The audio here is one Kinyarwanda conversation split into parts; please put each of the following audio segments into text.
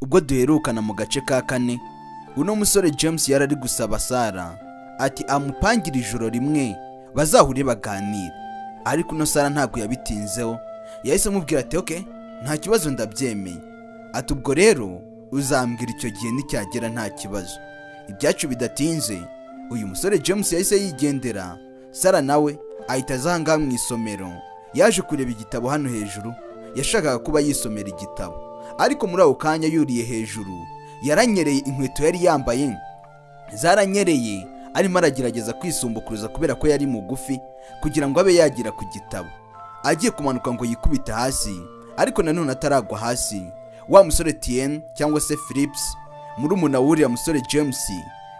ubwo duherukana mu gace ka 4 uno musore James yarari gusaba Sara ati amupangira ijoro rimwe bazahure baganira, ariko no Sara ntabwo yabitinzeho. Yahise amubwira ati okay, nta kibazo ndabyemeye. Ati ubwo rero uzambwira icyo gihe nicyagera nta kibazo. Ibyacu bidatinze uyu musore James yahise yigendera. Sara nawe ahita azanga mu isomero, yaje kureba igitabo hano hejuru, yashakaga kuba yisomera igitabo, ariko muri ako kanya yuriye hejuru yaranyereye, inkweto yari yambaye zaranyereye, arimo aragerageza kwisumbukuruza kubera ko yari mugufi kugira ngo abe yagira ku gitabo. Agiye kumanuka ngo yikubita hasi, ariko nanone ataragwa hasi, wa musore Tien cyangwa se Phillips murumuna w'uriya musore James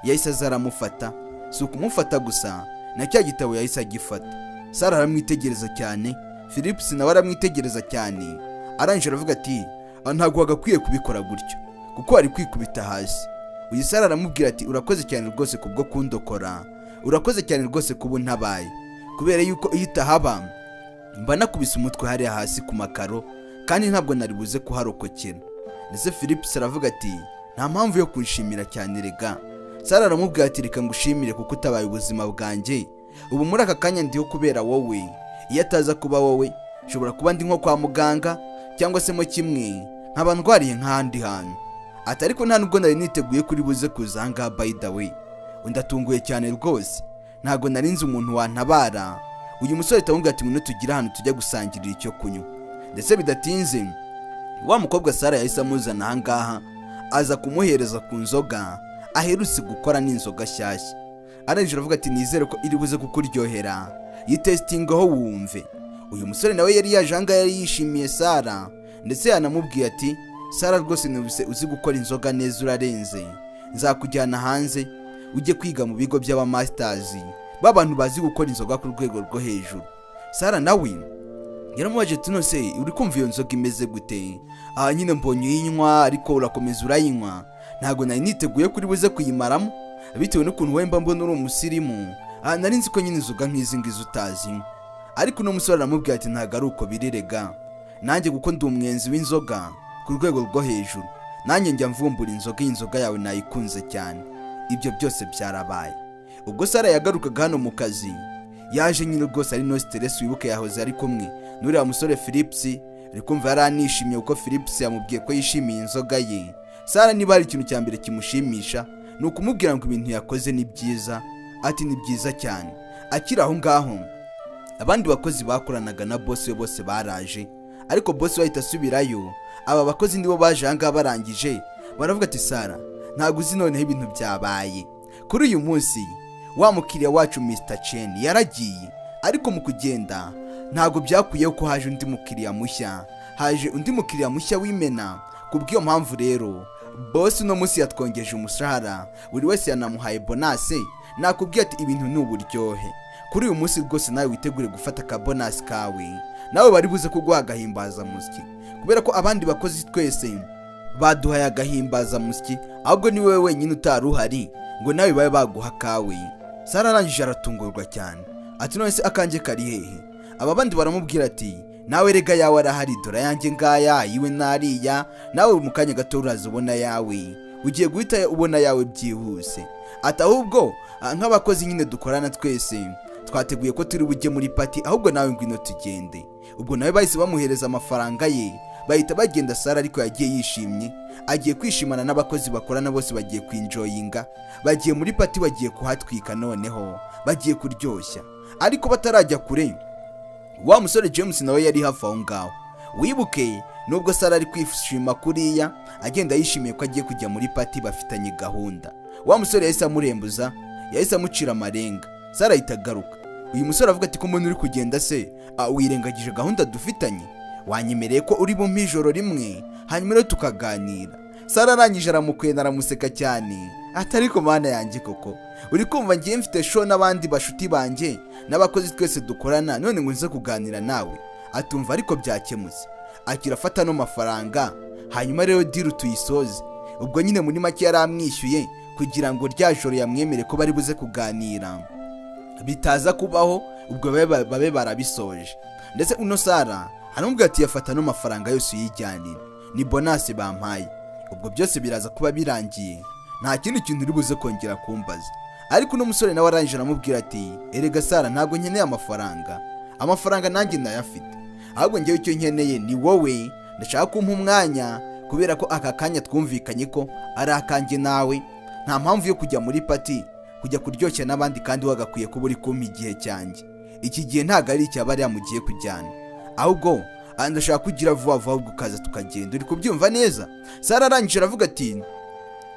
yahise azaramufata. Si ukumufata gusa, na cya gitabo yahise agifata. Sara aramwitegereza cyane, Phillips nawe aramwitegereza cyane, arangije aravuga ati ntabwo wagakwiye kubikora gutyo kuko ari kwikubita hasi. Uyu Sara aramubwira ati urakoze cyane rwose kubwo kundokora, urakoze cyane rwose kuba ntabaye, kubera yuko iyo utahaba mba nakubise umutwe hariya hasi ku makaro kandi ntabwo nari buze kuharokokera. Ndetse Phillips aravuga ati nta mpamvu yo kunshimira cyane rega. Sara aramubwira ati reka ngushimire kuko utabaye ubuzima bwanjye, ubu muri aka kanya ndiho kubera wowe. Iyo ataza kuba wowe nshobora kuba ndi nko kwa muganga cyangwa se mo kimwe nkaba ndwariye nk'ahandi hantu. Ati ariko nta nubwo nari niteguye kuri buze kuza ahangaha by the way. Undatunguye cyane rwose, ntabwo nari nzi umuntu wantabara. Uyu musore atamubwira ati ngwino tugire ahantu tujya gusangirira icyo kunywa. Ndetse bidatinze wa mukobwa Sara yahise amuzana ahangaha, aza kumuhereza ku nzoga aherutse gukora n'inzoga shyashya. Arangije aravuga ati nizere ko iri buze kukuryohera, yitestingaho wumve. Uyu musore nawe yari yaje ahangaha yari yishimiye Sara, ndetse yanamubwiye ati Sara rwose nubise uzi gukora inzoga neza urarenze, nzakujyana hanze ujye kwiga mu bigo by'abamasters b'abantu bazi gukora inzoga ku rwego rwo hejuru. Sara nawe yaramubaje ati nose uri kumva iyo nzoga imeze gute? Nyine mbonye uyinywa ariko urakomeza urayinywa, ntabwo nari niteguye kuri buze kuyimaramo bitewe n'ukuntu wemba mbona uri umusirimu. Nari nzi ko nyine inzoga nk'izi ngizi utazi. Ariko no musore aramubwira ati ntabwo ari uko birirega, nanjye kuko ndi umwenzi w'inzoga ku rwego rwo hejuru, nanjye njya mvumbura inzoga, inzoga yawe nayikunze cyane. Ibyo byose byarabaye. Ubwo Sara yagarukaga hano mu kazi, yaje nyine rwose ari no stress, wibuke yahoze ari kumwe n'uriya musore Phillips, ari kumva yaranishimiye kuko Phillips yamubwiye ko yishimiye inzoga ye. Sara niba hari ikintu cya mbere kimushimisha ni ukumubwira ngo ibintu yakoze ni byiza. Ati ni byiza cyane. Akiri aho ngaho abandi bakozi bakoranaga na boss we bose baraje, ariko boss wahita asubirayo. Aba bakozi nibo baje ahangaha barangije baravuga ati Sara ntabwo uzi noneho ibintu byabaye kuri uyu munsi. Wa mukiriya wacu Mr. Chen yaragiye, ariko mu kugenda ntabwo byakuyeho ko haje undi mukiriya mushya, haje undi mukiriya mushya w'imena. Kubw'iyo mpamvu rero boss no munsi yatwongeje umushahara, buri wese yanamuhaye bonus. Nakubwiye ati ibintu ni uburyohe. Kuri uyu munsi rwose nawe witegure gufata ka bonus kawe, nawe bari buze kuguha agahimbaza musyi, kubera ko abandi bakozi twese baduhaye agahimbaza musyi, ahubwo ni wowe wenyine utari uhari ngo nawe babe baguha kawe. Sara arangije aratungurwa cyane ati none se akanjye kari hehe? Aba bandi baramubwira ati nawe rega yawe arahari, dore yanjye ngaya yiwe nariya, nawe mu kanya gato uraza ubona yawe, ugiye guhita ubona yawe byihuse. Ati ahubwo nk'abakozi nyine dukorana twese twateguye ko turi bujye muri party, ahubwo nawe ngwino tugende. Ubwo nawe bahise bamuhereza amafaranga ye, bahita bagenda. Sara ariko yagiye yishimye, agiye kwishimana n'abakozi bakorana bose, bagiye kwinjoyinga, bagiye muri party, bagiye kuhatwika, noneho bagiye kuryoshya. Ariko batarajya kure, wa musore James nawe yari hafi aho ngaho. Wibuke nubwo Sara ari kwishima kuriya, agenda yishimiye ko agiye kujya muri party bafitanye gahunda, wa musore yahise amurembuza, yahise amucira amarenga. Sara itagaruka. Uyu musore avuga ati ko umuntu uri kugenda se wirengagije gahunda dufitanye, wanyemereye ko uri bumpe ijoro rimwe hanyuma rero tukaganira. Sara arangije aramukwena aramuseka cyane, atari ko mana yanjye koko uri kumva ngiye mfite show n'abandi bashuti banjye n'abakozi twese dukorana, none ngo nze kuganira nawe? Atumva ariko byakemutse, akirafata no mafaranga, hanyuma rero diru tuyisoze. Ubwo nyine muri make yaramwishyuye kugira ngo rya joro yamwemere ko bari buze kuganira bitaza kubaho, ubwo babe barabisoje. Ndetse uno Sara aramubwira ati yafata no mafaranga yose yijyanira, ni bonus bampaye. ubwo byose biraza kuba birangiye, nta kindi kintu uri buze kongera kumbaza. Ariko uno musore nawe arangije aramubwira ati erega Sara, ntabwo nkeneye amafaranga nanjye ndayafite, ahubwo njyewe icyo nkeneye ni wowe. Ndashaka kumpa umwanya kubera ko aka kanya twumvikanye ko ari akanjye nawe, nta mpamvu yo kujya muri pati kujya kuryoshya n'abandi kandi wagakwiye kuba uri kumpa igihe cyanjye. Iki gihe ntabwo ari icya bariya mugiye kujyana, ahubwo ndashaka kugira vuba vuba ahubwo ukaza tukagenda. Uri kubyumva neza? Sara arangije aravuga ati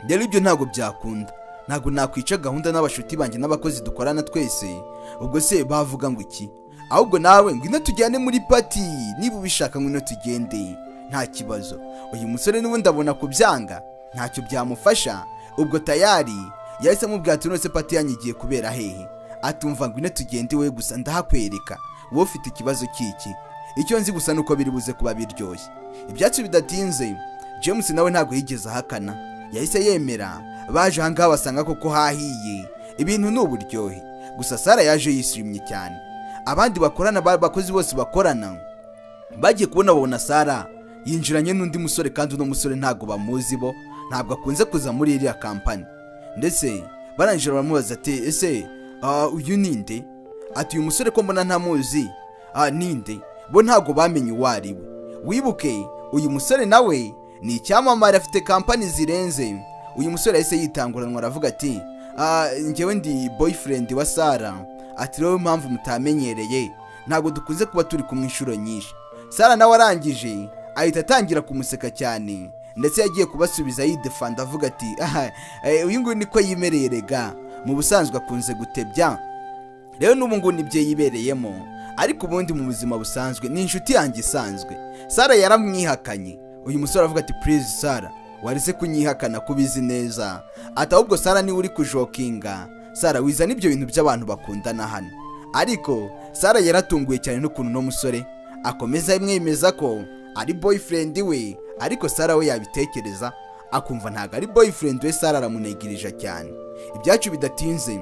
rero ibyo ntabwo byakunda, ntabwo nakwica gahunda n'abashuti banjye n'abakozi dukorana twese, ubwo se bavuga ngo iki? Ahubwo nawe ngwino tujyane muri pati, niba ubishaka ngwino tugende, nta kibazo. Uyu musore n'ubundi abona kubyanga ntacyo byamufasha, ubwo tayari yahise amubwira ati none se pati yanyigiye kubera hehe? Atumva ngwino tugende, we gusa ndahakwereka, wowe ufite ikibazo kiki? Icyo nzi gusa nuko biri buze kuba biryoshye. Ibyatsi bidatinze James nawe ntabwo yigeze ahakana, yahise yemera. Baje ahangaha basanga koko hahiye, ibintu ni uburyohe. Gusa Sara yaje yishimye cyane. Abandi bakorana bakozi bose bakorana bagiye kubona babona Sara yinjiranye n'undi musore, kandi uno musore ntabwo bamuzi, bo ntabwo akunze kuza muri iriya kampani. Ndetse barangije baramubaza ati ese uyu ninde? Ati uyu musore ko mbona ntamuzi. Ninde? Bo ntabwo bamenye uwo ari we. Wibuke uyu musore nawe ni icyamamare, afite kampani zirenze. Uyu musore yahise yitanguranwa aravuga ati njyewe ndi boyfriend wa Sara. Ati rero impamvu mutamenyereye, ntabwo dukunze kuba turi kumwe inshuro nyinshi. Sara nawe arangije ahita atangira kumuseka cyane, ndetse yagiye kubasubiza yidefanda avuga ati uyu nguyu niko yimereye rega, mu busanzwe akunze gutebya, rero n'ubu ngubu nibyo yibereyemo, ariko ubundi mu buzima busanzwe ni inshuti yanjye isanzwe. Sara yaramwihakanye. Uyu musore avuga ati please Sara, warese kunyihakana kubizi neza. Ati ahubwo Sara niwe uri kujokinga. Sara wizana ibyo bintu by'abantu bakundana hano. Ariko Sara yaratunguye cyane n'ukuntu no musore akomeza yemeza ko ari boyfriend we, ariko Sara we yabitekereza akumva ntago ari boyfriend we. Sara aramunegirije cyane. Ibyacu bidatinze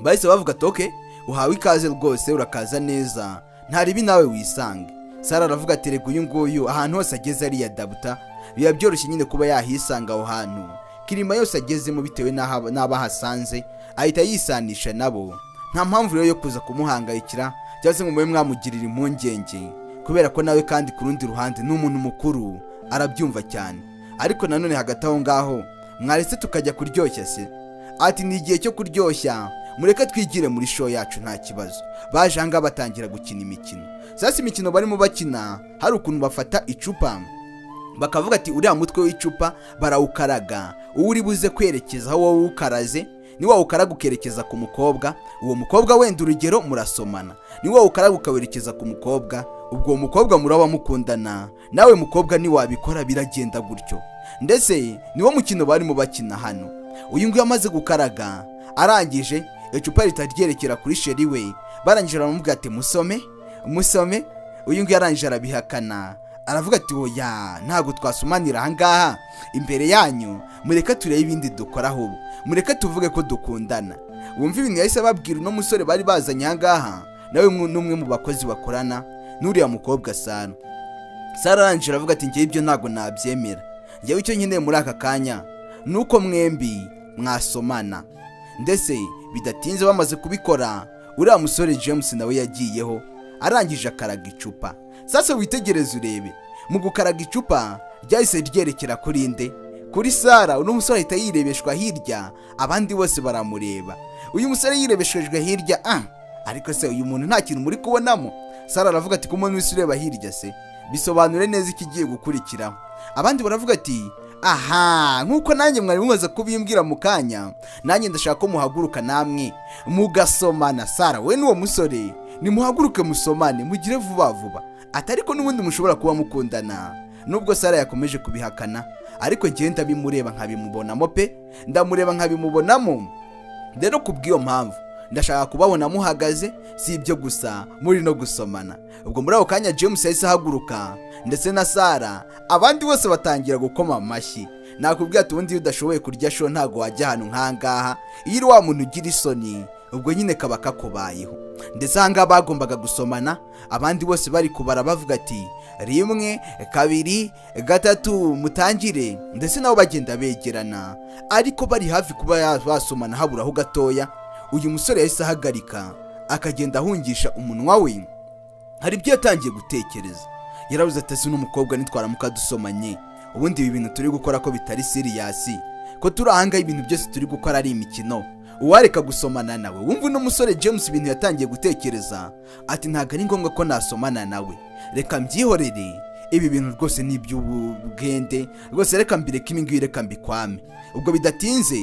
bahise bavuga ati okay, uhawe ikaze rwose, urakaza neza, ntaribi nawe wisange. Sara aravuga ati rego uyu nguyu ahantu hose ageze ari yadabuta, biba byoroshye nyine kuba yahisanga aho hantu. Kirima yose agezemo bitewe n'abahasanze ahita yisanisha nabo, nta mpamvu rero yo kuza kumuhangayikira cyangwa se ngo mube mwamugirira impungenge, kubera ko nawe kandi ku rundi ruhande ni umuntu mukuru arabyumva cyane. Ariko nanone hagati aho ngaho mwaretse tukajya kuryoshya se? Ati ni igihe cyo kuryoshya, mureke twigire muri show yacu nta kibazo. Baje ahangaha batangira gukina imikino. Sasa imikino barimo bakina, hari ukuntu bafata icupa bakavuga ati uriya mutwe w'icupa barawukaraga, uwo uri buze kwerekeza aho wowe ukaraze ni wa ukaraga ukerekeza ku mukobwa, uwo mukobwa wenda urugero murasomana, ni wa ukaraga ukawerekeza ku mukobwa, ubwo uwo mukobwa muraba mukundana, nawe mukobwa ni wabikora biragenda gutyo. Ndetse niwo mukino barimo bakina hano. Uyu nguyu amaze gukaraga arangije icupa ritaryerekera kuri sheri we, barangije baramubwira ati musome. Uyu nguyu arangije arabihakana, aravuga ati oya, ntabwo twasumanira ahangaha imbere yanyu, mureka turebe ibindi dukora ahubwo, mureka tuvuge ko dukundana. Wumva ibintu yahise babwira uno musore bari bazanye ahangaha, nawe n'umwe mu bakozi bakorana n'uriya mukobwa Sara. Sara arangije aravuga ati njye ibyo ntabwo nabyemera, njyewe icyo nkeneye muri aka kanya nuko mwembi mwasomana. Ndetse bidatinze bamaze kubikora, uriya musore James nawe yagiyeho arangije akaraga icupa. Sasa witegereze urebe, mu gukaraga icupa ryahise ryerekera kuri nde? Kuri Sara. Uno musore ahita yirebeshwa hirya, abandi bose baramureba. Uyu musore yirebeshejwe hirya, ariko se uyu muntu nta kintu muri kubonamo? Sara aravuga ati kumuntu wese ureba hirya se, bisobanure neza ikigiye gukurikiraho. Abandi baravuga ati aha, nkuko nanjye mwari mumaze kubimbwira mu kanya, nanjye ndashaka ko muhaguruka namwe mugasomana. Sara we n'uwo musore nimuhaguruke musomane, mugire vuba vuba. Atariko n'ubundi mushobora kuba mukundana. Nubwo Sara yakomeje kubihakana, ariko ngenda bimureba nkabimubonamo pe, ndamureba nkabimubonamo. Rero kubw'iyo mpamvu ndashaka kubabona muhagaze, si ibyo gusa muri no gusomana. Ubwo muri ako kanya James yahise ahaguruka, ndetse na Sara, abandi bose batangira gukoma amashyi. Nakubwiye ati ubundi iyo udashoboye kurya show ntago wajya ahantu nkangaha, iyo uri wa muntu ugira isoni, ubwo nyine kaba kakubayeho. Ndetse ahangaha bagombaga gusomana, abandi bose bari kubara bavuga ati rimwe, kabiri, gatatu, mutangire, ndetse nabo bagenda begerana. Ariko bari hafi kuba basomana haburaho gatoya, uyu musore yahise ahagarika akagenda ahungisha umunwa we. Hari ibyo yatangiye gutekereza. Yaravuze ati ese n'umukobwa nitwaramuka dusomanye, ubundi ibi bintu turi gukora ko bitari serious, ko turi ahanga ibintu byose turi gukora ari imikino, uwareka gusomana nawe? Wumva uno musore James ibintu yatangiye gutekereza, ati ntago ari ngombwa ko nasomana nawe, reka mbyihorere, ibi bintu rwose ni iby'ubwende rwose, reka mbireke ibi ngibi, reka mbikwame. Ubwo bidatinze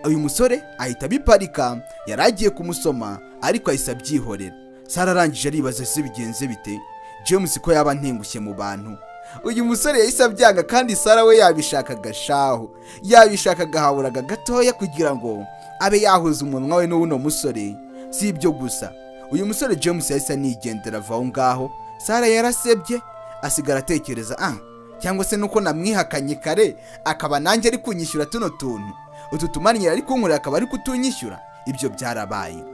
uyu musore ahita biparika, yaragiye kumusoma ariko ahise abyihorera. Sara arangije aribaza ese bigenze bite, James ko yaba ntengushye mu bantu. Uyu musore yahise abyanga, kandi Sara we yabishakaga shaho, yabishakaga haburaga gatoya kugira ngo abe yahuza umunwa we n'uno musore. Si ibyo gusa, uyu musore James yahise anigendera ava aho ngaho. Sara yarasebye asigara atekereza, cyangwa se nuko namwihakanye kare akaba nanjye ari kunyishyura tuno tuntu, utu tumanyira ari kunkurira akaba ari kutunyishyura. Ibyo byarabaye.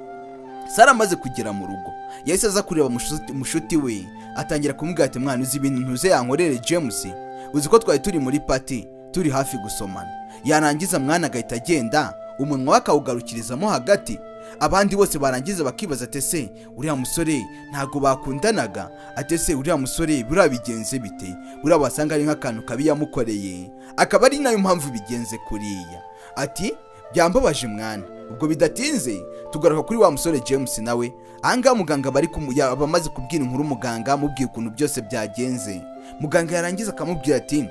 Sara amaze kugera mu rugo yahise aza kureba mushuti we, atangira kumubwira ati mwana uzi ibintu ntuze yankorere James, uzi ko twari turi muri party turi hafi gusomana, yarangiza mwana agahita agenda umunwa akawugarukirizamo hagati. Abandi bose barangiza bakibaza ati se uriya musore ntago bakundanaga, ati se uriya musore buriya bigenze bite, buriya wasanga ari nk'akantu kabi yamukoreye akaba ari nayo mpamvu bigenze kuriya. Ati byambabaje mwana. Ubwo bidatinze tugaruka kuri wa musore James nawe. Ahangaha muganga bamaze kubwira inkuru muganga, amubwiye ukuntu byose byagenze. Muganga yarangiza akamubwira ati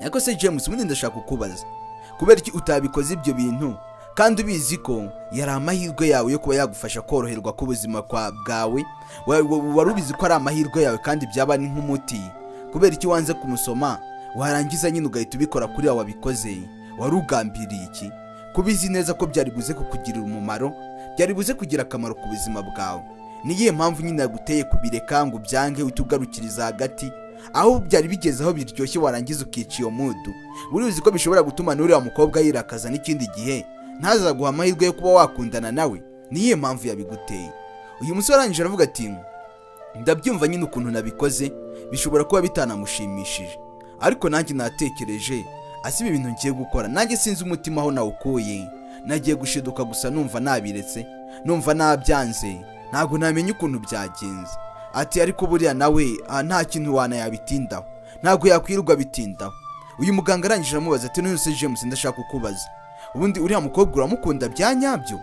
ariko se James, ubundi ndashaka kukubaza, kubera iki utabikoze ibyo bintu kandi ubizi ko yari amahirwe yawe yo kuba yagufasha koroherwa k'ubuzima bwawe, wari ubizi ko ari amahirwe yawe kandi byaba ni nk'umuti, kubera iki wanze kumusoma warangiza nyine ugahita ubikora kuri yawe wabikoze? Wari ugambiriye iki? Kubizi neza ko byari buze kukugirira umumaro, byari buze kugira akamaro ku buzima bwawe. Niyihe mpamvu nyine yaguteye kubireka ngo byange utugarukiriza hagati, aho byari bigeze aho biryoshye warangiza ukica iyo mudu? Buri uzi ko bishobora gutuma n'uriya mukobwa yirakaza n'ikindi gihe ntazaguha amahirwe yo kuba wakundana nawe. Niyihe mpamvu yabiguteye? Uyu musore arangije aravuga ati ndabyumva nyine ukuntu nabikoze bishobora kuba bitanamushimishije, ariko nanjye natekereje asiba ibintu ngiye gukora, nanjye sinzi umutima aho nawukuye, nagiye gushiduka gusa numva nabiretse, numva nabyanze, ntago namenye ukuntu byagenze. Ati ariko buriya nawe nta kintu wanayabitindaho, ntago yakwirirwa bitindaho. Uyu muganga arangije aramubaza ati none se James, ndashaka kukubaza, ubundi uriya mukobwa uramukunda bya nyabyo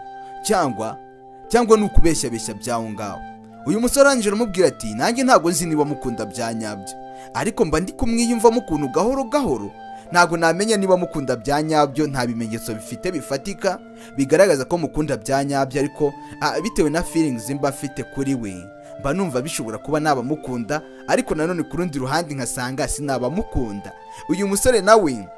cyangwa nukubeshya beshya byaho ngaho? Uyu musore arangije aramubwira ati nanjye ntago nzi niba mukunda bya nyabyo, ariko mba ndi kumwiyumvamo ukuntu gahoro gahoro, ntago namenya niba mukunda bya nyabyo. Nta bimenyetso bifite bifatika bigaragaza ko mukunda bya nyabyo, ariko bitewe na feelings mba afite kuri we, mba numva bishobora kuba naba mukunda, ariko nanone ku rundi ruhande nkasanga sinaba mukunda. Uyu musore nawe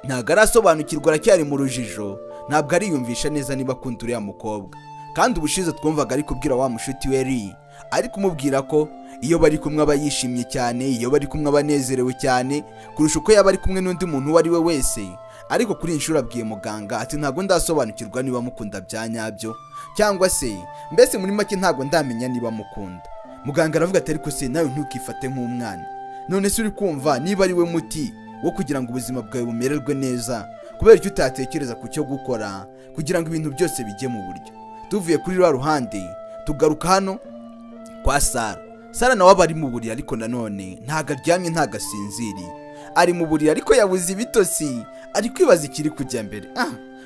ntago arasobanukirwa, aracyari mu rujijo, ntabwo ariyumvisha neza niba akunda uriya mukobwa. Kandi ubushize twumvaga ari kubwira wa mushuti we ari kumubwira ko iyo bari kumwe aba yishimye cyane, iyo bari kumwe aba anezerewe cyane kurusha uko yaba ari kumwe n'undi muntu uwo ari we wese. Ariko kuri inshuro abwiye muganga ati ntago ndasobanukirwa niba mukunda bya nyabyo, cyangwa se mbese muri make ntago ndamenya niba mukunda. Muganga aravuga ati ariko se nawe ntukifate nk'umwana, none se uri kumva niba ari we muti wo kugira ngo ubuzima bwawe bumererwe neza, kubera icyo utatekereza ku cyo gukora kugira ngo ibintu byose bijye mu buryo. Tuvuye kuri rwa ruhande tugaruka hano kwa Sara. Sara nawe aba ari mu buriri, ariko nanone ntago aryamye, ntago asinziriye, ari mu buriri ariko yabuze ibitosi, ari kwibaza ikiri kujya mbere.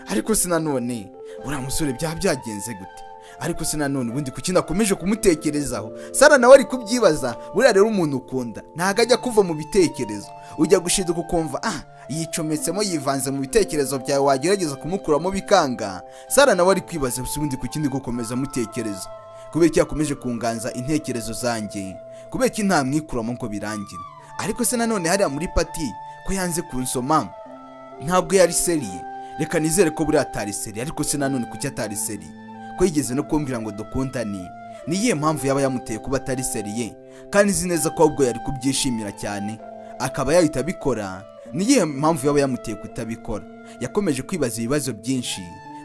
Ariko se nanone uriya musore byagenze gute? Ariko se nanone ubundi kuki nakomeje kumutekerezaho? Sara nawe ari kubyibaza. Buriya rero umuntu ukunda ntago ajya kuva mu bitekerezo, ujya gushiduka ukumva yicometsemo, yivanze mu bitekerezo byawe, wagerageza kumukuramo bikanga. Sara nawe ari kwibaza ubundi kuki ndi gukomeza mutekereza, kubera ko yakomeje kunganza intekerezo zanjye, kubera ko nta mwikuramo ngo birangire. Ariko se nanone hariya muri party ko yanze kunsoma ntabwo yari seriye, reka nizere ko buriya atari seriye. Ariko se nanone kuki atari seriye, ko yigeze no kumbwira ngo dukundane? Niyihe mpamvu yaba yamuteye kuba atari seriye kandi izi neza ko ahubwo yari kubyishimira cyane akaba yahita abikora? Niyihe mpamvu yaba yamuteye kutabikora? Yakomeje kwibaza ibibazo byinshi,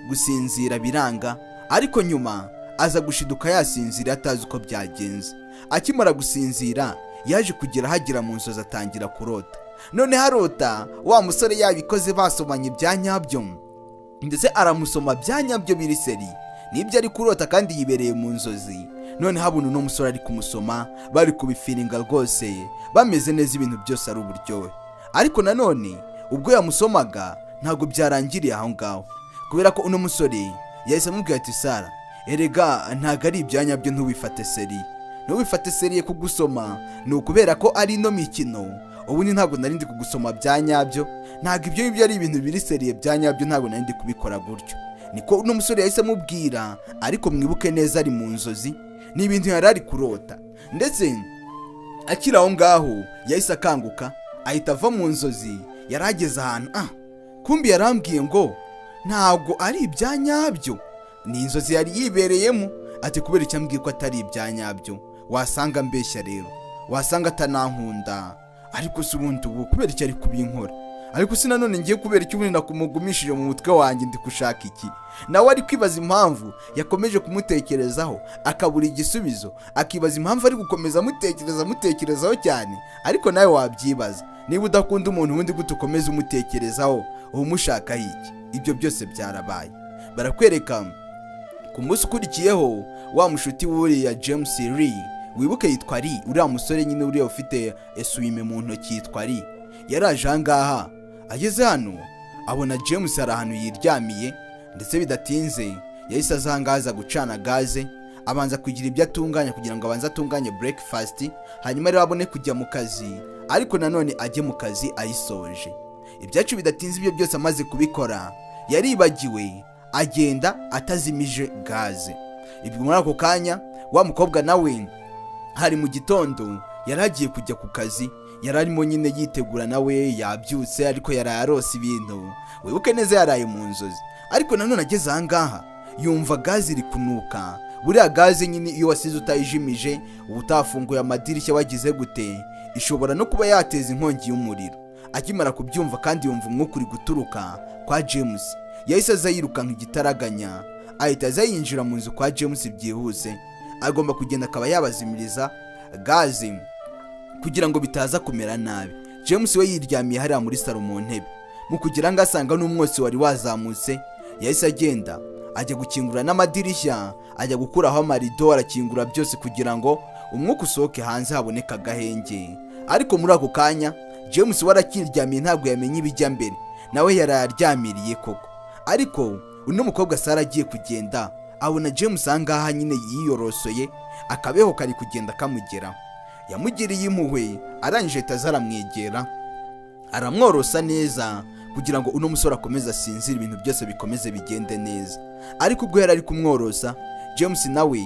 gusinzira biranga, ariko nyuma aza gushiduka yasinzira atazi uko byagenze. Akimara gusinzira yaje kugera hagera mu nzozi atangira kurota. None harota wa musore yabikoze basomanye bya nyabyo, ndetse aramusoma bya nyabyo biri seri nibyo ari kurota kandi yibereye mu nzozi. None habona uno musore ari kumusoma bari kubifiringa rwose, bameze neza, ibintu byose ari uburyohe. Ariko nanone ubwo yamusomaga ntabwo byarangiriye aho ngaho, kubera ko uno musore yahise amubwira ati Sara, erega ntabwo ari ibyanya byo, ntuwifate seriye kugusoma, ni ukubera ko ari ino mikino, ubundi ntabwo narindi kugusoma bya nyabyo, ntabwo ibyo ngibyo ari ibintu biri seriye bya nyabyo, ntabwo narindi kubikora gutyo. Niko uno musore yahise amubwira, ariko mwibuke neza ari mu nzozi, ni ibintu yari ari kurota. Ndetse akiri aho ngaho yahise akanguka ahita ava mu nzozi, yari ageze ahantu kumbi yarambwiye ngo ntabwo ari ibya nyabyo, ni inzozi yari yibereyemo. Ati kubera icyo ambwiye ko atari ibya nyabyo, wasanga mbeshya rero, wasanga atanankunda, ariko si ubundi ubu kubera icyo ari kubinkora, ariko si nanone ngiye kubera icyo ubundi nakumugumishije mu mutwe wanjye ndi gushaka iki. Nawe ari kwibaza impamvu yakomeje kumutekerezaho akabura igisubizo, akibaza impamvu ari gukomeza amutekerezaho cyane. Ariko nawe wabyibaza, niba udakunda umuntu ubundi gute ukomeza umutekerezaho, uba umushakaho iki? Ibyo byose byarabaye. Barakwereka ku munsi ukurikiyeho wa mushuti w'uriya James Lee, wibuke yitwa Lee, uriya musore nyine uriya ufite esuwime mu ntoki yitwa Lee, yaraje ahangaha. Ageze hano abona James ari ahantu yiryamiye, ndetse bidatinze yahise aza gucana gaze, abanza kugira ibyo atunganya kugira ngo abanze atunganye breakfast, hanyuma rero abone kujya mu kazi, ariko nanone ajye mu kazi ayisoje. Ibyacu bidatinze ibyo byose amaze kubikora, yaribagiwe agenda atazimije gaze. Ibyo muri ako kanya wa mukobwa nawe hari mu gitondo yaragiye kujya ku kazi, yararimo nyine yitegura, nawe yabyutse ariko yararose ibintu, wibuke neza yaraye mu nzozi. Ariko nanone ageze ahangaha yumva gaze iri kunuka. Buriya gaze nyine iyo wasize utayijimije, utafunguye amadirishya wagize gute, ishobora no kuba yateza inkongi y'umuriro. Akimara kubyumva kandi yumva umwuka uri guturuka kwa James, yahise aza yirukanka igitaraganya, ahita aza yinjira mu nzu kwa James byihuse. Agomba kugenda akaba yabazimiriza gaze kugira ngo bitaza kumera nabi. James we yiryamiye hariya muri salo mu ntebe, mu kugira ngo asanga n'umwotsi wari wazamutse, yahise agenda ajya gukingura n'amadirishya, ajya gukuraho amarido, arakingura byose kugira ngo umwuka usohoke hanze haboneka agahenge. Ariko muri ako kanya James warakiryamiye ntabwo yamenye ibijya mbere, nawe yararyamiriye koko. Ariko uno mukobwa Sara agiye kugenda abona James ahangaha nyine yiyorosoye, akabeho kari kugenda kamugeraho. Yamugiriye impuhwe, arangije ahita aramwegera aramworosa neza kugira ngo uno musore akomeze asinzire, ibintu byose bikomeze bigende neza. Ariko ubwo yari ari kumworosa, James nawe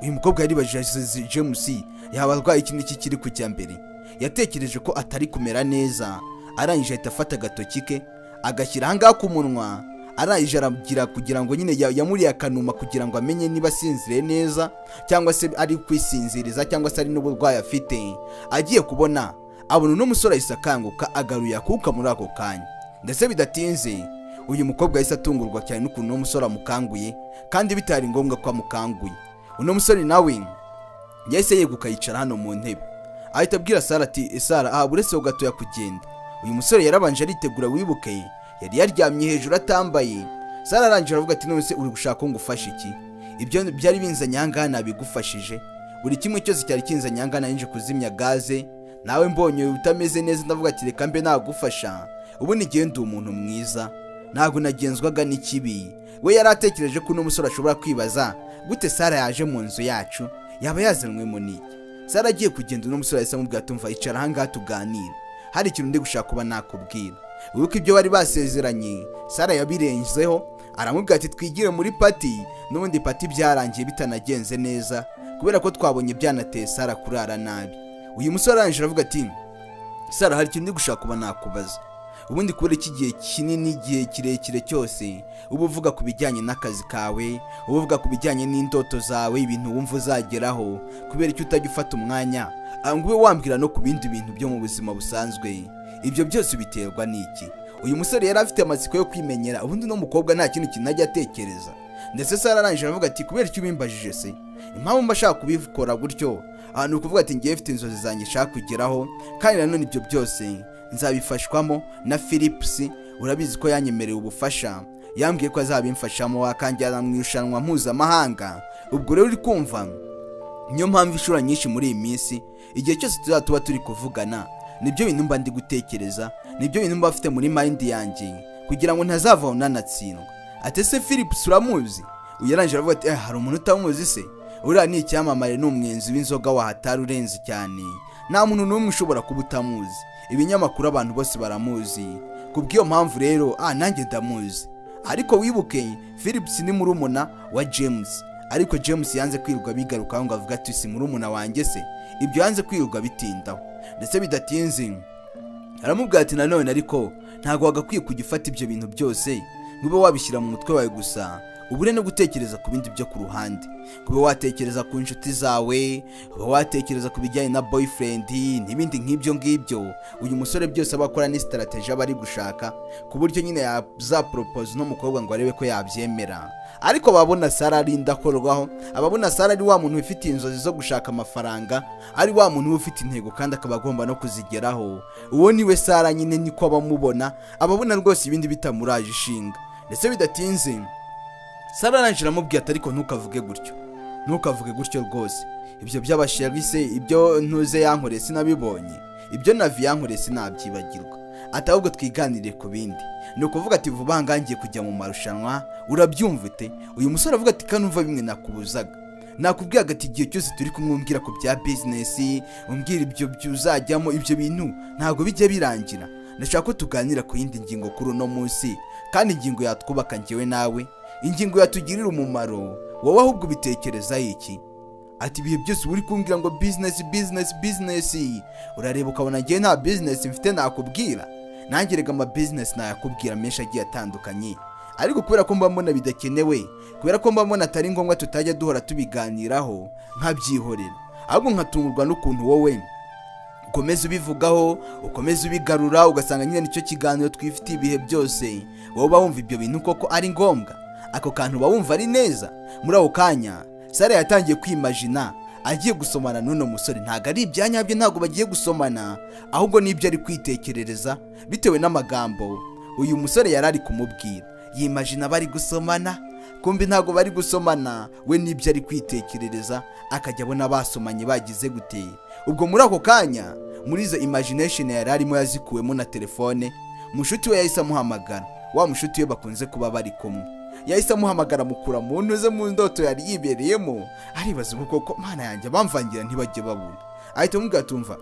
uyu mukobwa yaribajije James yaba arwaye iki n'iki kiri kujya mbere. Yatekereje ko atari kumera neza, arangije ahita afata agatoki ke agashyira ahangaha ku munwa, arangije aragira kugira ngo nyine yamuriye akanuma kugira ngo amenye niba asinzire neza cyangwa se ari kwisinziriza cyangwa se ari n'uburwayi afite. Agiye kubona abona uno musore ahise akanguka, agaruye akuka muri ako kanya. Ndetse bidatinze uyu mukobwa ahise atungurwa cyane n'ukuntu uno musore amukanguye, kandi bitari ngombwa ko amukanguye. Uno musore nawe yahise yeguka yicara hano mu ntebe, ahita abwira Sara ati Sara, buretse ho gato ya kugenda. Uyu musore yarabanje aritegura, wibuke yari yaryamye hejuru atambaye. Sara arangije aravuga ati none se uri gushaka ngo ufashe iki? Ibyo byari binzanye ahangaha nabigufashije, buri kimwe cyose cyari kinzanye ahangaha nje kuzimya gaze, nawe mbonye utameze neza ndavuga ati reka mbe nagufasha. Ubu nigiye ndi umuntu mwiza, ntabwo nagenzwaga n'ikibi. We yari atekereje ko uno musore ashobora kwibaza gute Sara yaje mu nzu yacu, yaba yazanwemo n'iki. Sara agiye kugenda uno musore ahise amubwira ati mva icara ahangaha tuganire, hari ikintu ndi gushaka kuba nakubwira. Wibuke ibyo bari basezeranye, Sara yabirenzeho, aramubwira ati twigire muri pati. N'ubundi pati byarangiye bitanagenze neza kubera ko twabonye byanateye Sara kurara nabi. Uyu musore arangije aravuga ati Sara, hari ikintu ndi gushaka kuba nakubaza. Ubundi kubera iki gihe kinini, igihe kirekire cyose uba uvuga ku bijyanye n'akazi kawe, uba uvuga ku bijyanye n'indoto zawe, ibintu wumva uzageraho, kubera icyo utajya ufata umwanya ngo ube wambwira no ku bindi bintu byo mu buzima busanzwe? Ibyo byose biterwa n'iki? Uyu musore yari afite amatsiko yo kwimenyera, ubundi no mukobwa nta kintu kinajya atekereza. Ndetse Sara arangije aravuga ati kubera icyo ubimbajije se? Impamvu mba shaka kubikora gutyo ahantu ukuvuga ati ngiye mfite inzozi zanjye nshaka kugeraho, kandi nanone ibyo byose nzabifashwamo na Philips. Urabizi ko yanyemereye ubufasha, yambwiye ko azabimfashamo akanjyana mu irushanwa mpuzamahanga. Ubwo rero uri kumva, niyo mpamvu inshuro nyinshi muri iyi minsi igihe cyose tuzatuba turi kuvugana, nibyo bintu mba ndi gutekereza, nibyo bintu mba mfite muri mind yanjye kugira ngo ntazavaho nanatsindwa. Ati se Philips uramuzi? Uyarangije aravuga ati hari umuntu utamuzi se? Uriya ni icyamamare, ni umwenzi w'inzoga wahatari urenze cyane, nta muntu n'umwe ushobora kuba utamuzi. Ibinyamakuru abantu bose baramuzi, kubw'iyo mpamvu rero nanjye ndamuzi. Ariko wibuke Philips ni murumuna wa James, ariko James yanze kwirirwa bigarukaho ngo avuga ati si murumuna wanjye se. Ibyo yanze kwirirwa bitindaho, ndetse bidatinze aramubwira ati nanone ariko ntabwo wagakwiye kugifata ibyo bintu byose ngo ube wabishyira mu mutwe wawe gusa, ubure no gutekereza ku bindi byo ku ruhande, kuba watekereza ku inshuti zawe, kuba watekereza ku bijyanye na boyfriend n'ibindi nk'ibyo ngibyo. Uyu musore byose abakora ni strategy aba ari gushaka ku buryo nyine yazapropose n'umukobwa ngo arebe ko yabyemera. Ariko babona Sara ari indakorwaho, ababona Sara ari wa muntu ufite inzozi zo gushaka amafaranga, ari wa muntu ufite intego kandi akaba agomba no kuzigeraho. Uwo niwe Sara nyine, niko abamubona, ababona rwose ibindi bitamuraje ishinga. Ndetse bidatinze Sara arangije aramubwira ati ariko ntukavuge gutyo rwose, ibyo by'abasheri se, ibyo ntuze yankoreye sinabibonye, ibyo navi yankoreye sinabyibagirwa, ati ahubwo twiganire ku bindi. Ni ukuvuga ati vuba ngangiye kujya mu marushanwa, urabyumva ute? Uyu musore avuga ati kanumva bimwe nakubuzaga, nakubwiraga ati igihe cyose turi kumwe umbwira ku bya business, umbwira ibyo byuzajyamo, ibyo bintu ntabwo bijya birangira. Ndashaka ko tuganira ku yindi ngingo kuri uno munsi, kandi ingingo yatwubaka njyewe nawe, ingingo yatugirira umumaro. Wowe ahubwo bitekereza iki? Ati ibihe byose uri kumbwira ngo business, urareba ukabona ngiye nta business mfite nakubwira. Nanjye rega ama business nayakubwira menshi agiye atandukanye, ariko kubera ko mba mbona bidakenewe, kubera ko mba mbona atari ngombwa tutajya duhora tubiganiraho, nkabyihorera, ahubwo nkatungurwa n'ukuntu wowe ukomeza ubivugaho, ukomeza ubigarura, ugasanga nyine nicyo kiganiro twifitiye ibihe byose. Wowe uba wumva ibyo bintu koko ari ngombwa? Ako kantu uba wumva ari neza? Muri ako kanya Sara yatangiye kwimagina agiye gusomana n'uno musore. Ntago ari ibyanyabyo, ntago bagiye gusomana, ahubwo nibyo ari kwitekerereza bitewe n'amagambo uyu musore yari ari kumubwira. Yimagina bari gusomana, kumbe ntago bari gusomana, we nibyo ari kwitekerereza, akajya abona basomanye bagize gute. Ubwo muri ako kanya, muri izo imagination yari arimo yazikuwemo na telefone, mushuti we yahise amuhamagara, wa mushuti we bakunze kuba bari kumwe. Yahise amuhamagara mukura mu ntuze mu ndoto yari yibereyemo, aribaza koko mana yanjye bamvangira ntibajye babura. Ahita amubwira tumva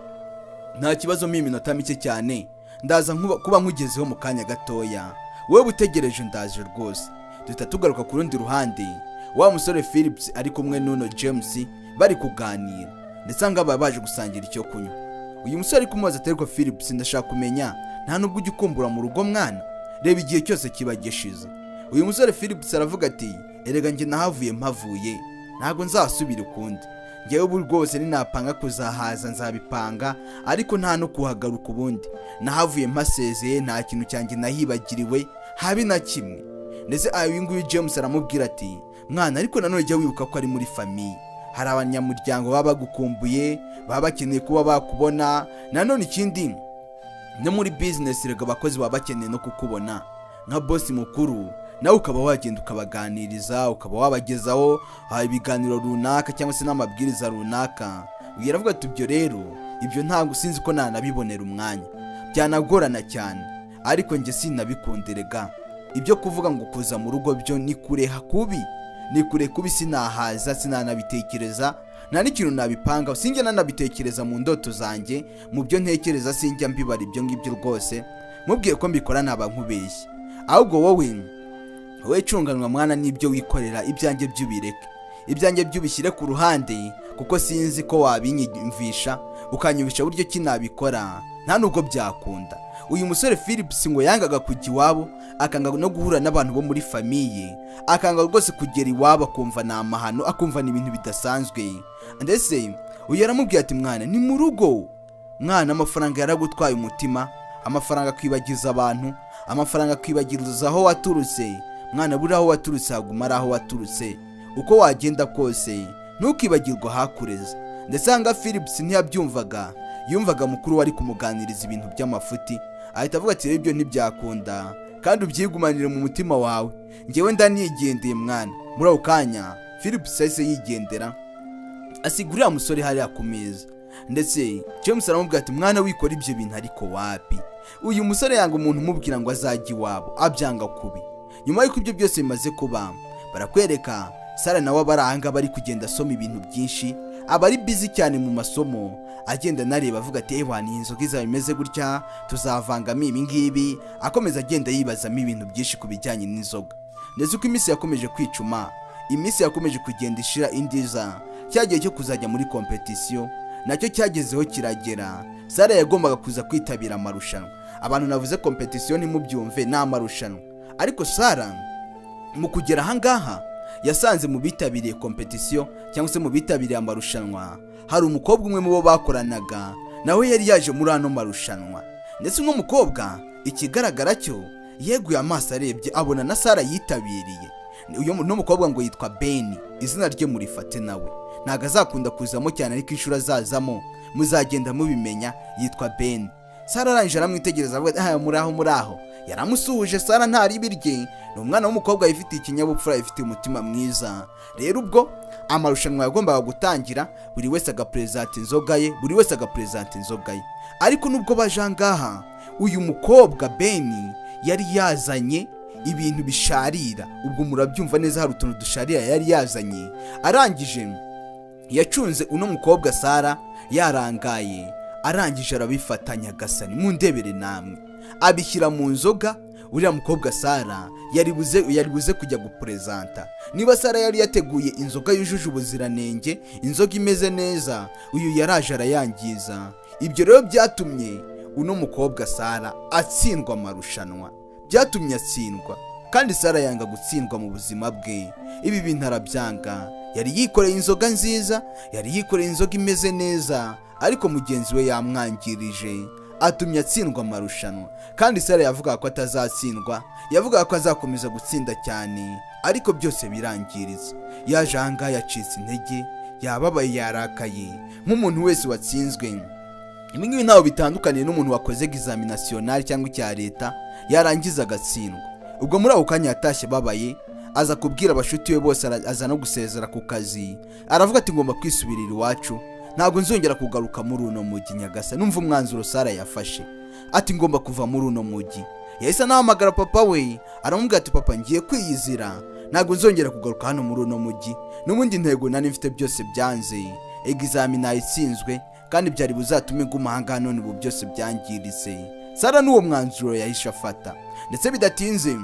nta kibazo, iminota mike cyane ndaza kuba nkugezeho mu kanya gatoya, wowe utegereje ndaje rwose. Duhita tugaruka ku rundi ruhande, wa musore Philips ari kumwe n'uno James bari kuganira, ndetse ngaba baje gusangira icyo kunywa. Uyu musore ari kumubaza ati ariko Philips, ndashaka kumenya nta nubwo ujya ukumbura mu rugo mwana, reba igihe cyose kiba gishize. Uyu musore Philips aravuga ati erega njye nahavuye mpavuye, ntago nzasubira ukundi. Njyewe ubu rwose ninapanga kuzahaza nzabipanga, ariko nta no kuhagaruka ubundi. Nahavuye mpasezeye, nta kintu cyanjye nahibagiriwe habe na kimwe. Ndetse uyu nguyu James aramubwira ati mwana, ariko nanone jya wibuka ko ari muri famiye, hari abanyamuryango baba bagukumbuye, baba bakeneye kuba bakubona. Nanone ikindi, no muri business rega abakozi baba bakeneye no kukubona nka boss mukuru, nawe ukaba wagenda ukabaganiriza, ukaba wabagezaho ibiganiro runaka cyangwa se n'amabwiriza runaka. Uyaravuga ati ibyo rero, ibyo ntabwo sinzi ko nanabibonera umwanya, byanagorana cyane, ariko njye sinabikunderega. Ibyo kuvuga ngo kuza mu rugo byo ni kure kubi, sinahaza, sinanabitekereza, nta n'ikintu nabipanga, sinjya nanabitekereza mu ndoto zanjye, mu byo ntekereza sinjya mbibara ibyo ngibyo rwose. Mubwiye ko mbikora naba nkubeshye, ahubwo wowe cunganwa mwana n'ibyo wikorera, ibyanjye by'ubireke, ibyanjye by'ubishyire ku ruhande, kuko sinzi ko wabinyumvisha ukanyumvisha buryo kinabikora, nta nubwo byakunda. Uyu musore Philips ngo yangaga kujya iwabo, akanga no guhura n'abantu bo muri famiye, akanga rwose kugera iwabo, akumva ni amahano, akumva ni ibintu bidasanzwe. Ndetse uyu yaramubwiye ati mwana, ni mu rugo mwana, amafaranga yaragutwaye umutima, amafaranga kwibagiza abantu, amafaranga kwibagiriza aho waturutse mwana. Buri aho waturutse haguma ari aho waturutse, uko wagenda kose ntukibagirwa hakureze. ndetse hanga Philips ntiyabyumvaga, yumvaga mukuru wari kumuganiriza ibintu by'amafuti, ahita avuga ati ibyo ntibyakunda kandi ubyigumanire mu mutima wawe, ngewe ndanigendeye mwana. Muri ako kanya Philips yahise yigendera asiga uriya musore hariya ku meza, ndetse James aramubwira ati mwana wikora ibyo bintu ariko wapi. Uyu musore yanga umuntu umubwira ngo azajye iwabo, abyanga kubi. Nyuma y'uko ibyo byose bimaze kuba, barakwereka Sara nawe abaranga bari kugenda asoma ibintu byinshi, aba ari busy cyane mu masomo, agenda nareba avuga ati ni inzoga izaba imeze gutya, tuzavangamo ibi ngibi, akomeza agenda yibazamo ibintu byinshi ku bijyanye n'inzoga. Ndetse uko iminsi yakomeje kwicuma, iminsi yakomeje kugenda ishira indiza, cyagiye cyo kuzajya muri competition nacyo cyagezeho kiragera. Sara yagombaga kuza kwitabira amarushanwa. Abantu navuze competition ntimubyumve, ni amarushanwa, ariko Sara mu kugera ahangaha yasanze mu bitabiriye competition cyangwa se mu bitabiriye amarushanwa hari umukobwa umwe mu bo bakoranaga, nawe yari yaje muri ano marushanwa. Ndetse uno mukobwa ikigaragara cyo yeguye amaso arebye abona na Sara yitabiriye. Uyu mukobwa ngo yitwa Ben, izina rye murifate nawe, ntago azakunda kuzamo cyane, ariko inshuro azazamo muzagenda mubimenya, yitwa Ben. Sara arangije aramwitegereza avuga muraho. Yaramusuhuje. Sara ntari birye, ni umwana w'umukobwa yifitiye ikinyabupfura, yifitiye umutima mwiza. Rero ubwo amarushanwa yagombaga gutangira, buri wese agapresenta inzoga ye, ariko nubwo bajangaha uyu mukobwa Ben yari yazanye ibintu bisharira. Ubwo murabyumva neza, hari utuntu dusharira yari yazanye. Arangije yacunze uno mukobwa Sara yarangaye, arangije arabifatanya gasani mu ndebere namwe, abishyira mu nzoga. Uriya mukobwa Sara yari buze kujya gupresenta. Niba Sara yari yateguye inzoga yujuje ubuziranenge, inzoga imeze neza, uyu yaraje arayangiza. Ibyo rero byatumye uno mukobwa Sara atsindwa amarushanwa, byatumye atsindwa. Kandi Sara yanga gutsindwa mu buzima bwe, ibi bintu arabyanga. Yari yikoreye inzoga nziza, yari yikoreye inzoga imeze neza, ariko mugenzi we yamwangirije, atumye atsindwa amarushanwa. Kandi Sara yavugaga ko atazatsindwa, yavugaga ko azakomeza gutsinda cyane, ariko byose birangiriza. Yaje ahangaha yacitse intege, yababaye, yarakaye nk'umuntu wese watsinzwe. Ibi ngibi ntaho bitandukaniye n'umuntu wakoze ikizamini national cyangwa icya leta yarangiza agatsindwa. Ubwo muri ako kanya yatashye babaye, aza kubwira abashuti be bose, aza no gusezera ku kazi. Aravuga ati ngomba kwisubirira iwacu, ntabwo nzongera kugaruka muri uno mujyi Nyagasa. Numva umwanzuro Sara yafashe, ati ngomba kuva muri uno mujyi. Yahise anahamagara papa we, aramubwira ati papa ngiye kwiyizira, ntabwo nzongera kugaruka hano muri uno mujyi, n'ubundi intego nari mfite byose byanze, examen nayitsinzwe, kandi byari buzatume nguma ahangaha, none ubu byose byangiritse. Sara n'uwo mwanzuro yahishe afata, ndetse bidatinze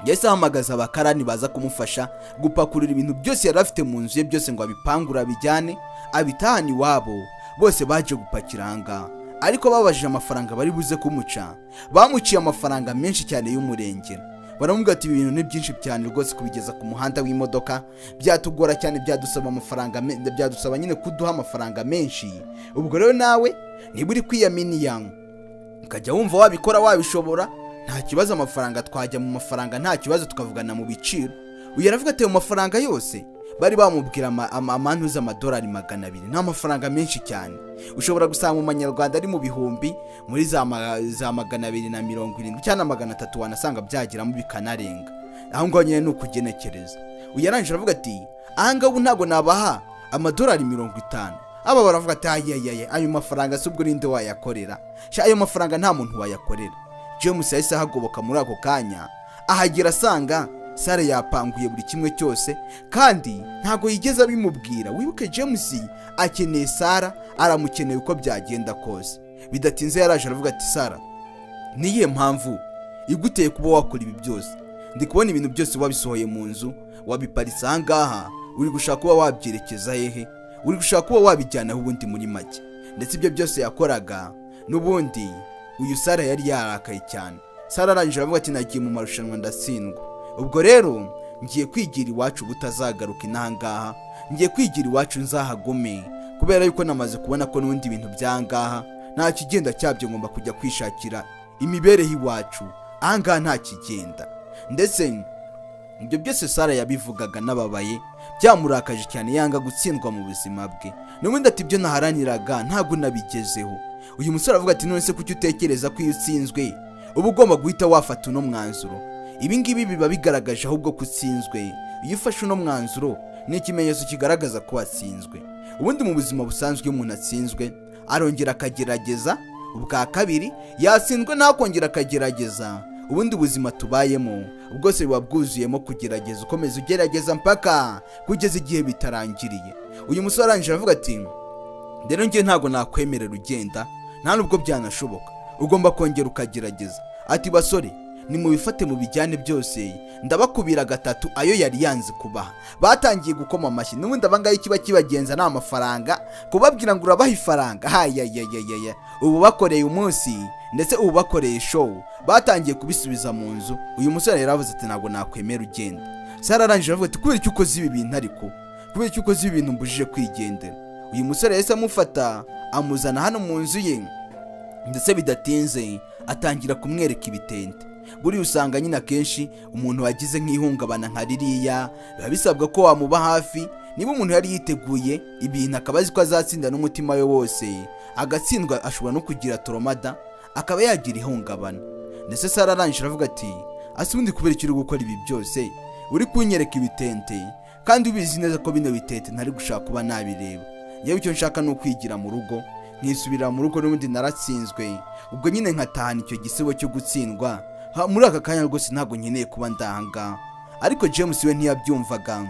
yahise ahamagaza abakarani baza kumufasha gupakurura ibintu byose yari afite mu nzu ye byose, ngo abipangure abijyane abitahane iwabo. Bose baje gupakira ahangaha, ariko babajije amafaranga bari buze kumuca. Bamuciye amafaranga menshi cyane y'umurengera. Baramubwira ati ibintu ni byinshi cyane rwose, kubigeza ku muhanda w'imodoka byatugora cyane, byadusaba amafaranga, byadusaba nyine kuduha amafaranga menshi. Ubwo rero nawe niba uri kwiyaminiya ukajya wumva wabikora, wabishobora, nta kibazo, amafaranga twajya mu mafaranga, nta kibazo, tukavugana mu biciro. Uyu aravuga ati mu mafaranga yose bari bamubwira amantu z'amadolari 200, nta mafaranga menshi cyane. Ushobora gusanga mu manyarwanda ari mu bihumbi, muri za 270 cyangwa 300 wanasanga byagiramo bikanarenga. Aho ngo nyine nukugenekereza. Uyu yarangije aravuga ati ahanga ubu ntago nabaha amadolari 50. Aba baravuga ati ayo mafaranga subwo rinde wayakorera, ayo mafaranga nta muntu wayakorera. James yahise ahagoboka muri ako kanya, ahagera asanga Sara yapanguye buri kimwe cyose, kandi ntago yigeze abimubwira. Wibuke James akeneye Sara, aramukeneye uko byagenda kose. Bidatinze yaraje aravuga ati Sara, niye mpamvu iguteye kuba wakora ibi byose? Ndi kubona ibintu byose wabisohoye mu nzu, wabiparitse ahangaha, uri gushaka kuba wabyerekeza hehe? Uri gushaka kuba wabijyana ubundi muri make. Ndetse ibyo byose yakoraga n'ubundi uyu Sara yari yarakaye cyane. Sara arangije aravuga ati nagiye mu marushanwa ndatsindwa, ubwo rero ngiye kwigira iwacu butazagaruka inahangaha, ngiye kwigira iwacu nzahagume, kubera yuko namaze kubona ko n'ubundi ibintu byangaha nta kigenda cyabyo, ngomba kujya kwishakira imibereho iwacu, ahangaha nta kigenda. Ndetse Ibyo byose Sara yabivugaga n'ababaye, byamurakaje cyane, yanga gutsindwa mu buzima bwe. N'ubundi ati ibyo naharaniraga ntabwo nabigezeho. Uyu musore avuga ati none se kuki utekereza ko iyo utsinzwe uba ugomba guhita wafata uno mwanzuro? Ibi ngibi biba bigaragaje ahubwo ko utsinzwe. Iyo ufashe uno mwanzuro ni ikimenyetso kigaragaza ko watsinzwe. Ubundi mu buzima busanzwe iyo umuntu atsinzwe arongera akagerageza ubwa kabiri, yatsinzwe ntakongera akagerageza. Ubundi ubuzima tubayemo bwose buba bwuzuyemo kugerageza, ukomeza ugerageza mpaka kugeza igihe bitarangiriye. Uyu musore arangije avuga ati rero njye ntabwo nakwemerera ugenda, nta nubwo byanashoboka, ugomba kongera ukagerageza. Ati basore nimubifate mu bijyane byose, ndabakubira gatatu ayo yari yanze kubaha. Batangiye gukoma amashyi. N'ubundi abangaye kiba kibagenza nta mafaranga, kubabwira ngo urabaha ifaranga. Hayayayayaya, ubu bakoreye umunsi ndetse ubu bakoreye show, batangiye kubisubiza mu nzu. Uyu musore yaravuze ati ntabwo nakwemera ugenda. Sara arangije avuga ati kubera icyo ukoze ibi bintu, ariko kubera icyo ukoze ibi bintu mbujije kwigendera. Uyu musore yahise amufata amuzana hano mu nzu ye, ndetse bidatinze atangira kumwereka ibitente. Buriya usanga nyine akenshi umuntu wagize nk'ihungabana nka ririya biba bisabwa ko wamuba hafi. Niba umuntu yari yiteguye ibintu akaba azi ko azatsinda n'umutima we wose, agatsindwa ashobora no kugira toromada, akaba yagira ihungabana. Ndetse Sara arangije aravuga ati ase ubundi kubera icyo uri gukora ibi byose, uri kunyereka ibitente kandi ubizi neza ko bino bitente ntari gushaka kuba nabireba. Yewe icyo nshaka ni ukwigira mu rugo, nkisubira mu rugo, n'ubundi naratsinzwe, ubwo nyine nkatahana icyo gisebo cyo gutsindwa. Muri aka kanya rwose ntabwo nkeneye kuba ndahanga. Ariko James we ntiyabyumvaga.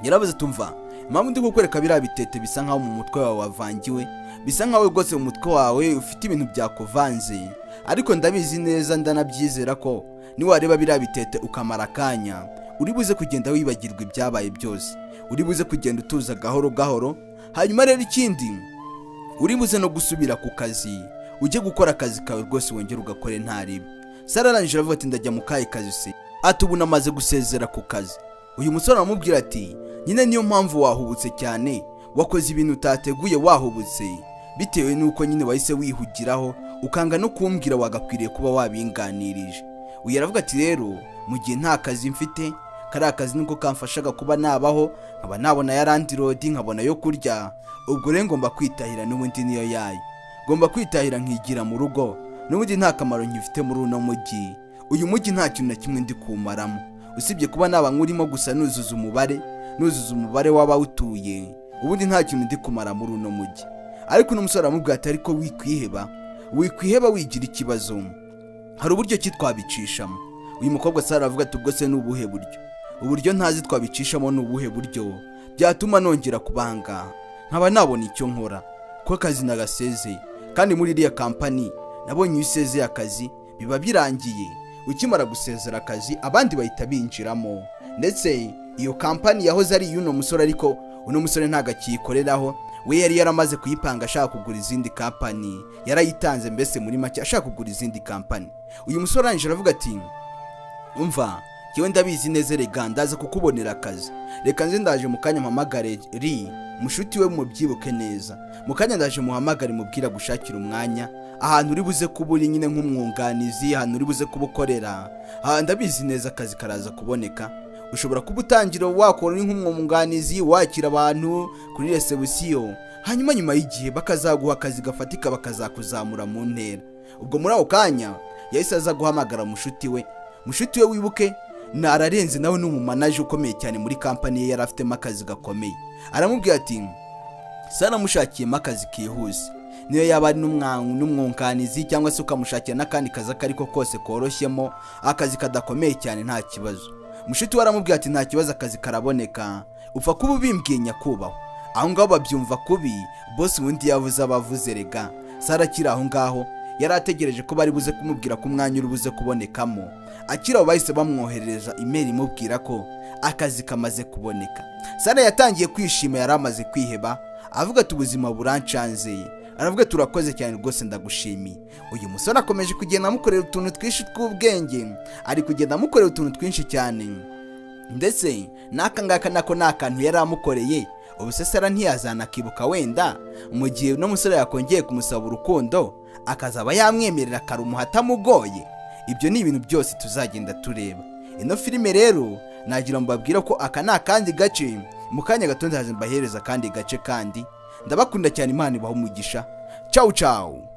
Yaravuze tumva impamvu ndi kukwereka biriya bitete bisa nkaho mu mutwe wawe wavangiwe, bisa nkaho rwose mu mutwe wawe ufite ibintu byakuvanze, ariko ndabizi neza ndanabyizera ko niwareba biriya bitete ukamara akanya uri buze kugenda wibagirwa ibyabaye byose, uri buze kugenda utuza gahoro gahoro. Hanyuma rero ikindi uri buze no gusubira ku kazi, ujye gukora akazi kawe rwose wongera ugakore ntaribi. Sara arangije aravuga ati ndajya mu kahe kazi se? Ati ubu namaze gusezera ku kazi. Uyu musore aramubwira ati nyine niyo mpamvu wahubutse cyane, wakoze ibintu utateguye wahubutse, bitewe nuko nyine wahise wihugiraho ukanga no kumbwira wagakwiriye kuba wabinganirije. Uyu aravuga ati rero mu gihe nta kazi mfite, kari akazi niko kamfashaga kuba nabaho, nkaba nabona ya landlord, nkabona yo kurya, ubwo rero ngomba kwitahira, n'ubundi niyo yayo ngomba kwitahira nkigira mu rugo, n'ubundi nta kamaro nkifite muri uno mujyi. Uyu mujyi nta kintu na kimwe ndi kumaramo usibye kuba naba nkurimo gusa nuzuza umubare w'abawutuye, ubundi nta kintu ndi kumara muri uno mujyi. Ariko n'umusore aramubwira ati ariko wikwiheba wigira ikibazo, hari uburyo ki twabicishamo. Uyu mukobwa Sara aravuga ati ubwo se ni ubuhe buryo? Uburyo ntazi twabicishamo ni ubuhe buryo byatuma nongera kubanga nkaba nabona icyo nkora, ko akazi nagasezeye, kandi muri iriya kampani nabonye usezeye akazi biba birangiye. Ukimara gusezera akazi abandi bahita binjiramo, ndetse iyo kampani yahoze ari y'uno musore, ariko uno musore ntago akiyikoreraho, we yari yaramaze kuyipanga ashaka kugura izindi kampani, yarayitanze mbese muri make ashaka kugura izindi kampani. Uyu musore arangije aravuga ati umva yewe ndabizi neza rega ndaza kukubonera akazi, reka nze ndaje mu kanya mpamagare mushuti we mubyibuke neza, mu kanya ndaje muhamagare mubwira gushakira umwanya ahantu uri buze kuba uri nyine nk'umwunganizi, ahantu uri buze kubukorera. Ndabizi neza akazi karaza kuboneka, ushobora kuba utangira wakora nk'umwunganizi wakira abantu kuri reception, hanyuma nyuma y'igihe bakazaguha akazi gafatika, bakazakuzamura mu ntera. Ubwo muri ako kanya yahise aza guhamagara mushuti we wibuke nararenze nawe ni umumanaje ukomeye cyane muri kampani ye, yari afitemo akazi gakomeye. Aramubwira ati Sara mushakiyemo akazi kihuse, niyo yaba ari n'umwunganizi cyangwa se ukamushakira n'akandi kazi akariko kose koroshyemo, akazi kadakomeye cyane nta kibazo. Mushuti we aramubwira ati nta kibazo akazi karaboneka, upfa kuba ubimbwiye nyakubahwa. Aho ngaho babyumva kubi, boss wundi yavuze abavuze rega. Sara akiri aho ngaho yari ategereje ko bari buze kumubwira ko umwanya uri buze kubonekamo. Akiri aho bahise bamwoherereza email imubwira ko akazi kamaze kuboneka. Sara yatangiye kwishima, yari amaze kwiheba, avuga ati ubuzima burancanze. Aravuga turakoze cyane rwose ndagushimiye. Uyu musore akomeje kugenda amukorera utuntu twinshi tw'ubwenge, ari kugenda amukorera utuntu twinshi cyane, ndetse n'aka ngaka nako n'akantu yari amukoreye. Ubu se Sara ntiyazana akibuka wenda mu gihe no musore yakongeye kumusaba urukundo akazaba yamwemerera karumuha atamugoye. Ibyo ni ibintu byose tuzagenda tureba. Ino filime rero nagira mbabwira ko aka ni akandi gace, mu kanya gato ndaza mbahereza akandi gace kandi ndabakunda cyane, Imana ibahe umugisha. Ciao ciao.